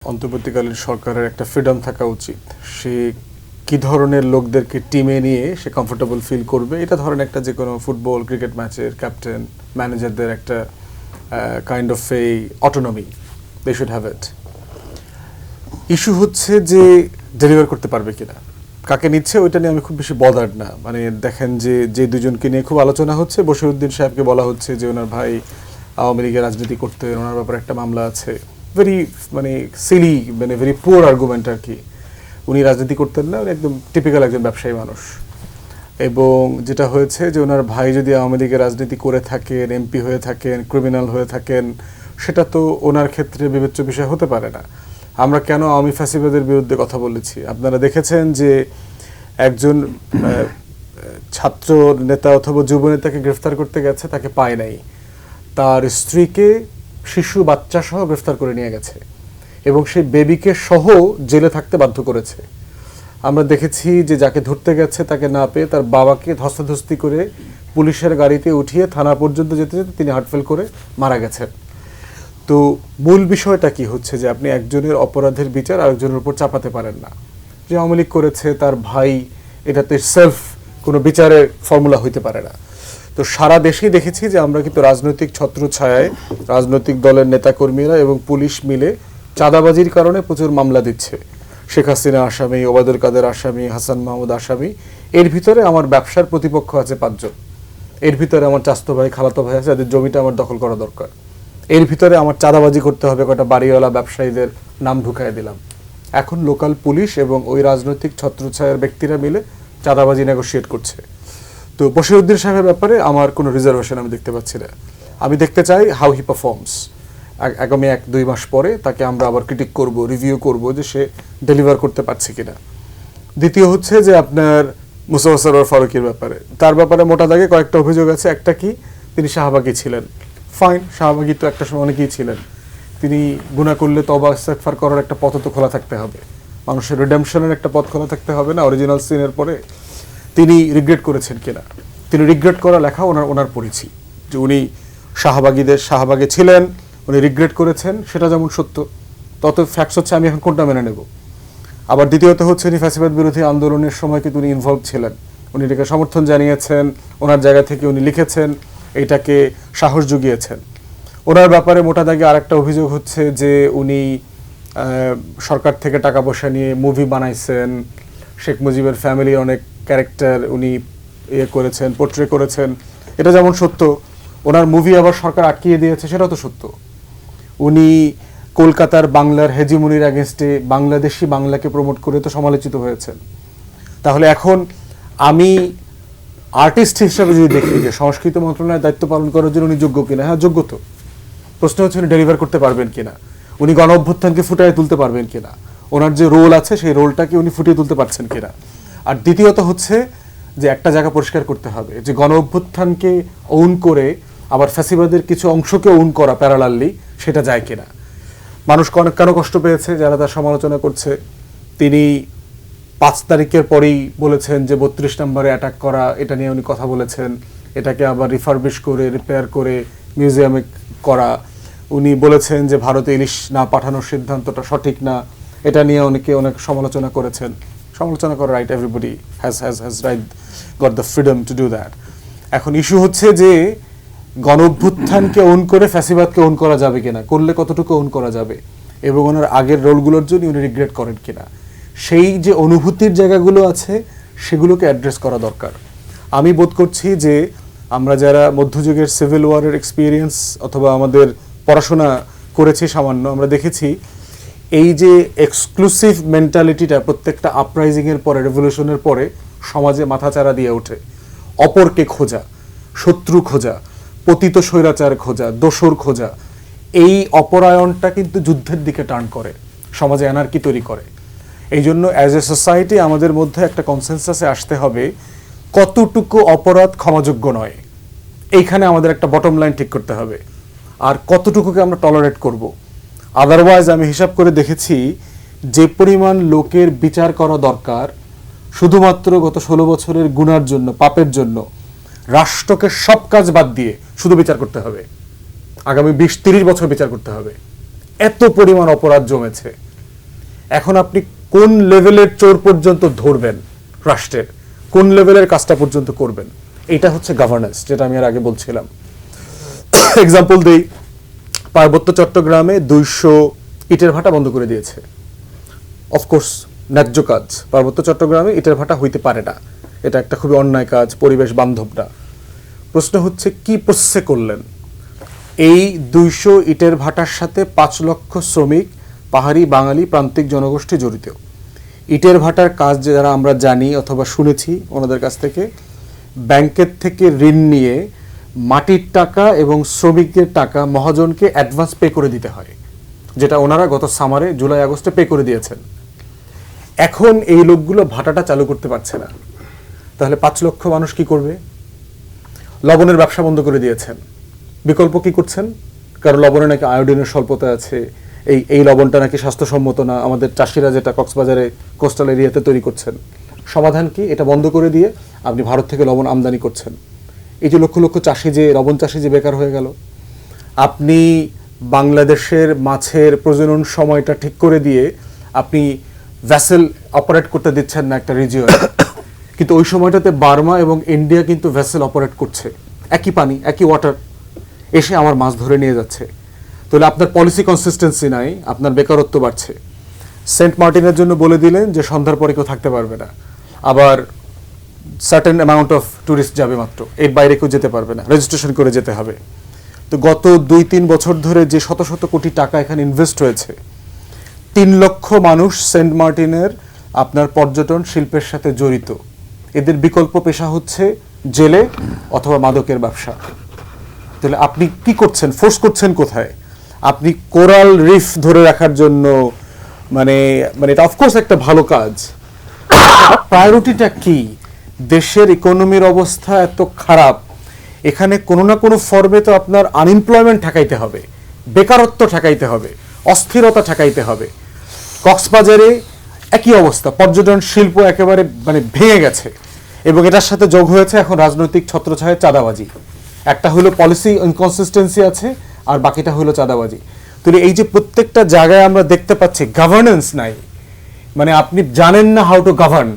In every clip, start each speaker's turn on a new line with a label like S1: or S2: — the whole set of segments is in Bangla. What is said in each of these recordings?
S1: অন্তর্বর্তীকালীন সরকারের একটা ফ্রিডম থাকা উচিত। সে কি ধরনের লোকদেরকে টিমে নিয়ে সে কমফোর্টেবল ফিল করবে, এটা ধরেন একটা যে কোনো ফুটবল ক্রিকেট ম্যাচের ক্যাপ্টেন ম্যানেজারদের একটা kind of a autonomy, they should have it. Issue হচ্ছে যে ডেলিভার করতে পারবে কিনা, কাকে নিচ্ছে ওইটা নিয়ে আমি খুব বেশি বদার্ড না। মানে দেখেন যে দুজনকে নিয়ে খুব আলোচনা হচ্ছে, বশিরউদ্দিন সাহেবকে বলা হচ্ছে যে ওনার ভাই আওয়ামী লীগের রাজনীতি করতেন, ওনার ব্যাপারে একটা মামলা আছে। ভেরি মানে সিলি, মানে ভেরি পুয়ার আর্গুমেন্ট আর কি। উনি রাজনীতি করতেন না, উনি একদম টিপিক্যাল একজন ব্যবসায়ী মানুষ। এবং যেটা হয়েছে যে ওনার ভাই যদি আওয়ামী লীগের রাজনীতি করে থাকেন, এমপি হয়ে থাকেন, ক্রিমিনাল হয়ে থাকেন, সেটা তো ওনার ক্ষেত্রে বিবেচ্য বিষয় হতে পারে না। আমরা কেন আওয়ামী ফ্যাসিবাদের বিরুদ্ধে কথা বলেছি, আপনারা দেখেছেন যে একজন ছাত্র নেতা অথবা যুব নেতাকে গ্রেফতার করতে গেছে, তাকে পায় নাই, তার স্ত্রীকে শিশু বাচ্চা সহ গ্রেফতার করে নিয়ে গেছে এবং সেই বেবিকে সহ জেলে থাকতে বাধ্য করেছে। আমরা দেখেছি যে যাকে ধরতে গেছে তাকে না পেয়ে তার বাবাকে ধস্তাধস্তি করে পুলিশের গাড়িতে উঠিয়ে থানা পর্যন্ত যেতে যেতে তিনি হার্টফেল করে মারা গেছেন। তো মূল বিষয়টা কি হচ্ছে যে আপনি একজনের অপরাধের বিচার আরেকজনের উপর চাপাতে পারেন না। যে আওয়ামী লীগ করেছে তার ভাই, এটাতে সেলফ কোনো বিচারের ফর্মুলা হইতে পারে না। তো সারা দেশেই দেখেছি যে আমরা কিন্তু রাজনৈতিক ছত্রছায়ায় রাজনৈতিক দলের নেতাকর্মীরা এবং পুলিশ মিলে চাঁদাবাজির কারণে প্রচুর মামলা দিচ্ছে। শেখ হাসিনা আসামি, ওবায়দুল কাদের আসামি, হাসান মাহমুদ আসামি। এর ভিতরে আমার ব্যবসার প্রতিপক্ষ আছে 5 জন। এর ভিতরে আমার চাচতো ভাই, খালাতো ভাই আছে, যাদের জমিটা আমার দখল করা দরকার। এর ভিতরে আমার চাঁদাবাজি করতে হবে, কটা বাড়িওয়ালা ব্যবসায়ীদের নাম ঢুকাই দিলাম। এখন লোকাল পুলিশ এবং ওই রাজনৈতিক ছত্রছায়ার ব্যক্তিরা মিলে চাঁদাবাজি নেগোশিয়েট করছে। তো বশিরউদ্দিন সাহেবের ব্যাপারে আমার কোনো রিজার্ভেশন আমি দেখতে পাচ্ছি না। আমি দেখতে চাই হাউ হি পারফর্মস। আগামী 1-2 মাস পরে তাকে আমরা আবার ক্রিটিক করব, রিভিউ করব যে সে ডেলিভার করতে পারছে কিনা। দ্বিতীয় হচ্ছে যে আপনার মুস্তফা সরোয়ার ফারুকীর ব্যাপারে, তার ব্যাপারে মোটা দাগে কয়েকটা অভিযোগ আছে। একটা কি, তিনি শাহবাগী ছিলেন। ফাইন, শাহবাগী তো একটা সময় অনেকেই ছিলেন। তিনি গুনাহ করলে তওবা ইস্তেগফার করার একটা পথ তো খোলা থাকতে হবে, মানুষের রিডেমশনের একটা পথ খোলা থাকতে হবে না অরিজিনাল সিনের পরে। তিনি রিগ্রেট করেছেন কিনা, তিনি রিগ্রেট করা লেখা ওনার পড়েছি যে উনি শাহবাগে ছিলেন, উনি রিগ্রেট করেছেন, সেটা যেমন সত্য, তত ফ্যাক্টস হচ্ছে আমি এখন কোনটা মেনে নেব। আবার দ্বিতীয়ত হচ্ছে উনি ফ্যাসিবাদ বিরোধী আন্দোলনের সময় কিন্তু উনি ইনভলভ ছিলেন, উনি এটাকে সমর্থন জানিয়েছেন, ওনার জায়গা থেকে উনি লিখেছেন, এইটাকে সাহস জুগিয়েছেন। ওনার ব্যাপারে মোটা দাগে আরেকটা অভিযোগ হচ্ছে যে উনি সরকার থেকে টাকা পয়সা নিয়ে মুভি বানাইছেন, শেখ মুজিবের ফ্যামিলির অনেক ক্যারেক্টার উনি করেছেন, পোর্ট্রে করেছেন, এটা যেমন সত্য। ওনার মুভি আবার সরকার আটকিয়ে দিয়েছে, সেটাও তো সত্য। উনি কলকাতার বাংলার হেজিমনির অ্যাগেনস্টে বাংলাকে প্রমোট করে তো সমালোচিত হয়েছেন। তাহলে এখন আমি আর্টিস্ট হিসাবে যদি দেখি যে সংস্কৃতি মন্ত্রণালয়ের দায়িত্ব পালন করার জন্য উনি যোগ্য কিনা, হ্যাঁ যোগ্য তো। প্রশ্ন হচ্ছে উনি ডেলিভার করতে পারবেন কিনা, উনি গণ অভ্যুত্থানকে ফুটিয়ে তুলতে পারবেন কিনা, ওনার যে রোল আছে সেই রোলটাকে উনি ফুটিয়ে তুলতে পারছেন কিনা। আর দ্বিতীয়ত হচ্ছে যে একটা জায়গা পরিষ্কার করতে হবে যে গণ অভ্যুত্থানকে ওন করে আবার ফ্যাসিবাদের কিছু অংশকে ওন করা প্যারালালি, সেটা যায় কিনা। মানুষ কেন কষ্ট পেয়েছে যারা তার সমালোচনা করছে। তিনি 5 তারিখের পরেই বলেছেন যে 32 নম্বরে অ্যাটাক করা, এটা নিয়ে উনি কথা বলেছেন, এটাকে আবার রিফারবিশ করে রিপেয়ার করে মিউজিয়ামে করা। উনি বলেছেন যে ভারতে ইলিশ না পাঠানোর সিদ্ধান্তটা সঠিক না, এটা নিয়ে অনেক সমালোচনা করেছেন। সমালোচনা করার right, everybody has right, got the freedom to do that. এখন ইস্যু হচ্ছে যে গণ অভ্যুত্থানকে ওন করে ফ্যাসিবাদকে ওন করা যাবে কিনা, করলে কতটুকু ওন করা যাবে, এবং ওনার আগের রোলগুলোর জন্য উনি রিগ্রেট করেন কিনা। সেই যে অনুভূতির জায়গাগুলো আছে সেগুলোকে অ্যাড্রেস করা দরকার। আমি বোধ করছি যে আমরা যারা মধ্যযুগের সিভিল ওয়ারের এক্সপিরিয়েন্স অথবা আমাদের পড়াশোনা করেছি সামান্য, আমরা দেখেছি এই যে এক্সক্লুসিভ মেন্টালিটিটা প্রত্যেকটা আপরাইজিংয়ের পরে, রেভলিউশনের পরে সমাজে মাথাচাড়া দিয়ে ওঠে। অপরকে খোঁজা, শত্রু খোঁজা, পতিত স্বৈরাচার খোঁজা, দোসর খোঁজা, এই অপরায়ণটা কিন্তু যুদ্ধের দিকে টার্ন করে, সমাজে অ্যানার্কি তৈরি করে। এই জন্য অ্যাজ এ সোসাইটি আমাদের মধ্যে একটা কনসেনসাসে আসতে হবে কতটুকু অপরাধ ক্ষমাযোগ্য নয়, এইখানে আমাদের একটা বটম লাইন ঠিক করতে হবে, আর কতটুকুকে আমরা টলারেট করব। আদারওয়াইজ আমি হিসাব করে দেখেছি যে পরিমাণ লোকের বিচার করা দরকার শুধুমাত্র গত 16 বছরের গুনার জন্য, পাপের জন্য, রাষ্ট্রকে সব কাজ বাদ দিয়ে শুধু বিচার করতে হবে, আগামী 20-30 বছর বিচার করতে হবে। এত পরিমাণ অপরাধ জমেছে। এখন আপনি কোন লেভেলের চোর পর্যন্ত ধরবেন, রাষ্ট্রের কোন লেভেলের কাজটা পর্যন্ত করবেন, এটা হচ্ছে গভর্নেন্স, যেটা আমি আর আগে বলছিলাম। এক্সাম্পল দিই, পার্বত্য চট্টগ্রামে 200 ইটের ভাটা বন্ধ করে দিয়েছে। অফকোর্স ন্যায্য কাজ, পার্বত্য চট্টগ্রামে ইটের ভাটা হইতে পারে না, এটা একটা খুবই অন্যায় কাজ, পরিবেশ বান্ধব না। প্রশ্ন হচ্ছে কি প্রসেসে করলেন? এই 200 ইটের ভাটার সাথে 5 লক্ষ শ্রমিক, পাহাড়ি, বাঙালি, প্রান্তিক জনগোষ্ঠী জড়িত। ইটের ভাটার কাজ যারা আমরা জানি অথবা শুনেছি ওনাদের কাছ থেকে, ব্যাংকের থেকে ঋণ নিয়ে মাটির টাকা এবং শ্রমিকদের টাকা মহাজনকে অ্যাডভান্স পে করে দিতে হয়, যেটা ওনারা গত সামারে জুলাই আগস্টে পে করে দিয়েছেন। এখন এই লোকগুলো ভাটাটা চালু করতে পারছে না, তাহলে 5 লক্ষ মানুষ কি করবে? লবণের ব্যবসা বন্ধ করে দিয়েছেন, বিকল্প কি করছেন? কারণ লবণে নাকি আয়োডিনের স্বল্পতা আছে, এই লবণটা নাকি স্বাস্থ্যসম্মত না, আমাদের চাষিরা যেটা কক্সবাজারে কোস্টাল এরিয়াতে তৈরি করছেন। সমাধান কি? এটা বন্ধ করে দিয়ে আপনি ভারত থেকে লবণ আমদানি করছেন। এই যে লক্ষ লক্ষ চাষি, যে লবণ চাষি যে বেকার হয়ে গেল। আপনি বাংলাদেশের মাছের প্রজনন সময়টা ঠিক করে দিয়ে আপনি ভ্যাসেল অপারেট করতে দিচ্ছেন না একটা রিজিয়নে, কিন্তু ওই সময়টাতে বার্মা এবং ইন্ডিয়া কিন্তু ভ্যাসেল অপারেট করছে, একই পানি একই ওয়াটার, এসে আমার মাছ ধরে নিয়ে যাচ্ছে। তাহলে আপনার পলিসি কনসিস্টেন্সি নাই, আপনার বেকারত্ব বাড়ছে। সেন্ট মার্টিনের জন্য বলে দিলেন যে সন্ধ্যার পরে কেউ থাকতে পারবে না, আবার সার্টেন অ্যামাউন্ট অফ ট্যুরিস্ট যাবে মাত্র, এর বাইরে কেউ যেতে পারবে না, রেজিস্ট্রেশন করে যেতে হবে। তো গত 2-3 বছর ধরে যে শত শত কোটি টাকা এখানে ইনভেস্ট হয়েছে, 3 লক্ষ মানুষ সেন্ট মার্টিনের আপনার পর্যটন শিল্পের সাথে জড়িত। এদের বিকল্প পেশা হচ্ছে জেলে অথবা মাদকের ব্যবসা। তাহলে আপনি কি করছেন? ফোর্স করছেন কোথায়? আপনি কোরাল রিফ ধরে রাখার জন্য, মানে এটা অফকোর্স একটা ভালো কাজ, প্রায়োরিটিটা কি? দেশের ইকোনমির অবস্থা এত খারাপ, এখানে কোনো না কোনো ফর্মে তো আপনার আনএমপ্লয়মেন্ট ঠেকাইতে হবে, বেকারত্ব ঠেকাইতে হবে, অস্থিরতা ঠেকাইতে হবে। কক্সবাজারে একই অবস্থা, পর্যটন শিল্প একেবারে ভেঙে গেছে, এবং এটার সাথে যোগ হয়েছে এখন রাজনৈতিক ছত্রছায়ার চাঁদাবাজি। একটা হলো পলিসি ইনকনসিস্টেন্সি আছে, আর বাকিটা হলো চাঁদাবাজি। তো এই যে প্রত্যেকটা জায়গায় আমরা দেখতে পাচ্ছি গভর্নেন্স নাই, আপনি জানেন না হাউ টু গভর্ন,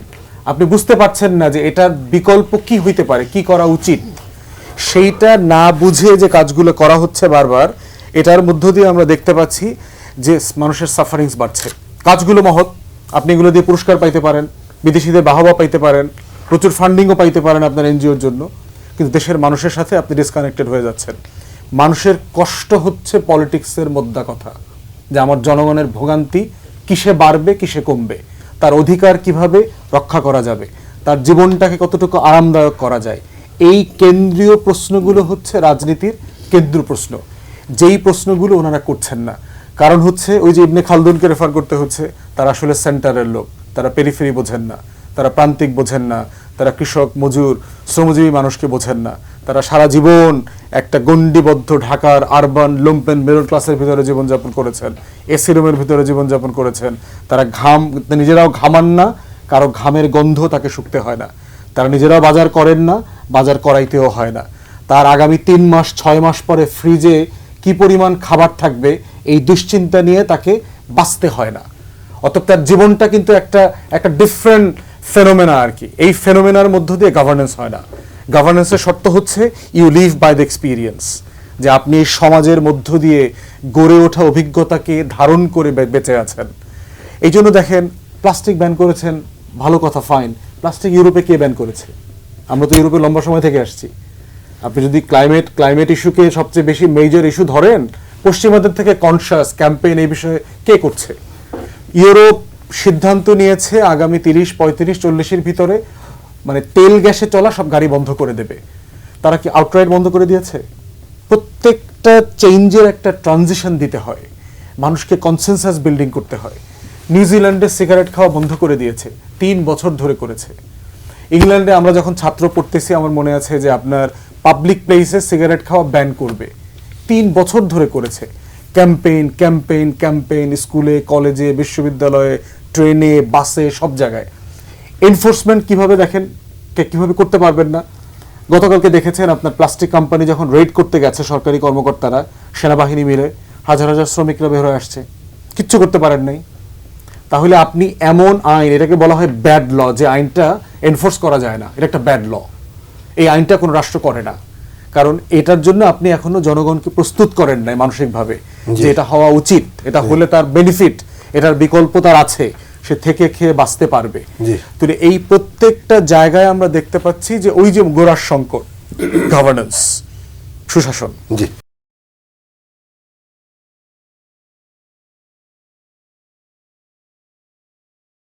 S1: আপনি বুঝতে পারছেন না যে এটার বিকল্প কি হইতে পারে, কি করা উচিত, সেইটা না বুঝে যে কাজগুলো করা হচ্ছে বারবার, এটার মধ্য দিয়ে আমরা দেখতে পাচ্ছি যে মানুষের সাফারিংস বাড়ছে। কাজগুলো মহৎ, আপনি এগুলো দিয়ে পুরস্কার পাইতে পারেন, বিদেশিদের বাহবা পাইতে পারেন, প্রচুর ফান্ডিংও পাইতে পারেন আপনার এনজিওর জন্য, কিন্তু দেশের মানুষের সাথে আপনি ডিসকানেক্টেড হয়ে যাচ্ছেন। মানুষের কষ্ট হচ্ছে পলিটিক্সের মোদ্দা কথা, যে আমার জনগণের ভোগান্তি কিসে বাড়বে, কিসে কমবে, তার অধিকার কিভাবে রক্ষা করা যাবে, তার জীবনটাকে কতটুকু আরামদায়ক করা যায়। এই কেন্দ্রীয় প্রশ্নগুলো হচ্ছে রাজনীতির কেন্দ্র প্রশ্ন, যেই প্রশ্নগুলো ওনারা করছেন না। কারণ হচ্ছে ওই যে ইবনে খালদুনকে রেফার করতে হচ্ছে, তারা আসলে সেন্টারের লোক, তারা পেরিফেরি বোঝেন না, তারা প্রান্তিক বোঝেন না, তারা কৃষক, মজুর, শ্রমজীবী মানুষকে বোঝেন না। তারা সারা জীবন একটা গণ্ডিবদ্ধ ঢাকার আরবান লুম্পেন মিডল ক্লাসের ভিতরে জীবনযাপন করেছেন, এসি রুমের ভিতরে জীবনযাপন করেছেন। তারা নিজেরাও ঘামান না, কারো ঘামের গন্ধ তাকে শুকতে হয় না। তারা নিজেরাও বাজার করেন না, বাজার করাইতেও হয় না। তার আগামী 3 মাস 6 মাস পরে ফ্রিজে কি পরিমাণ খাবার থাকবে এই দুশ্চিন্তা নিয়ে তাকে বাঁচতে হয় না। অতএব তার জীবনটা কিন্তু একটা ডিফারেন্ট ফেনোমেনা আর কি। এই ফেনোমেনার মধ্য দিয়ে গভর্নেন্স হয় না। গভর্নেন্সের শর্ত হচ্ছে you live by the experience, যে আপনি সমাজের মধ্য দিয়ে গড়ে ওঠা অভিজ্ঞতাকে ধারণ করে বেঁচে আছেন। এই জন্য দেখেন, প্লাস্টিক ব্যান করেছেন, ভালো কথা, ফাইন। প্লাস্টিক ইউরোপে কে ব্যান করেছে? আমরা তো ইউরোপে লম্বা সময় থেকে আসছি। আপনি যদি ক্লাইমেট ইস্যুকে সবচেয়ে বেশি মেজর ইস্যু ধরেন, পশ্চিমাদের থেকে কনসাস ক্যাম্পেইন এই বিষয়ে কে করছে? ইউরোপ সিদ্ধান্ত নিয়েছে আগামী 30, 35, 40-এর ভিতরে তেল গ্যাসে চলা সব গাড়ি বন্ধ করে দেবে। তারা কি আউটরাইট বন্ধ করে দিয়েছে? প্রত্যেকটা চেঞ্জের একটা ট্রানজিশন দিতে হয়, মানুষকে কনসেনসাস বিল্ডিং করতে হয়। নিউজিল্যান্ডে সিগারেট খাওয়া বন্ধ করে দিয়েছে, 3 বছর ধরে করেছে। ইংল্যান্ডে আমরা যখন ছাত্র পড়তেছি, আমার মনে আছে যে আপনার পাবলিক প্লেসে সিগারেট খাওয়া ব্যান করবে, 3 বছর ধরে করেছে। ক্যাম্পেইন ক্যাম্পেইন ক্যাম্পেইন, স্কুলে, কলেজে, বিশ্ববিদ্যালয়ে, ট্রেনে, বাসে, সব জায়গায়। এনফোর্সমেন্ট কিভাবে দেখেন, কিভাবে করতে পারবেন না? গতকালকে দেখেছেন আপনার প্লাস্টিক কোম্পানি যখন রেড করতে গেছে সরকারি কর্মকর্তারা, সেনাবাহিনী মিলে হাজার হাজার শ্রমিকরা বের হয়ে আসছে, কিচ্ছু করতে পারেন নাই। তাহলে আপনি এমন আইন, এটাকে বলা হয় ব্যাড ল, যে আইনটা এনফোর্স করা যায় না, এটা একটা ব্যাড ল। এই আইনটা কোনো রাষ্ট্র করে না, কারণ এটার জন্য আপনি এখনো জনগণকে প্রস্তুত করেন নাই মানসিকভাবে যে এটা হওয়া উচিত, এটা হলে তার বেনিফিট, এটার বিকল্প তার আছে, সে থেকে খেয়ে বাঁচতে পারবে। তো এই প্রত্যেকটা জায়গায় আমরা দেখতে পাচ্ছি যে ওই যে গোড়ার সংকট, গভর্নেন্স, সুশাসন,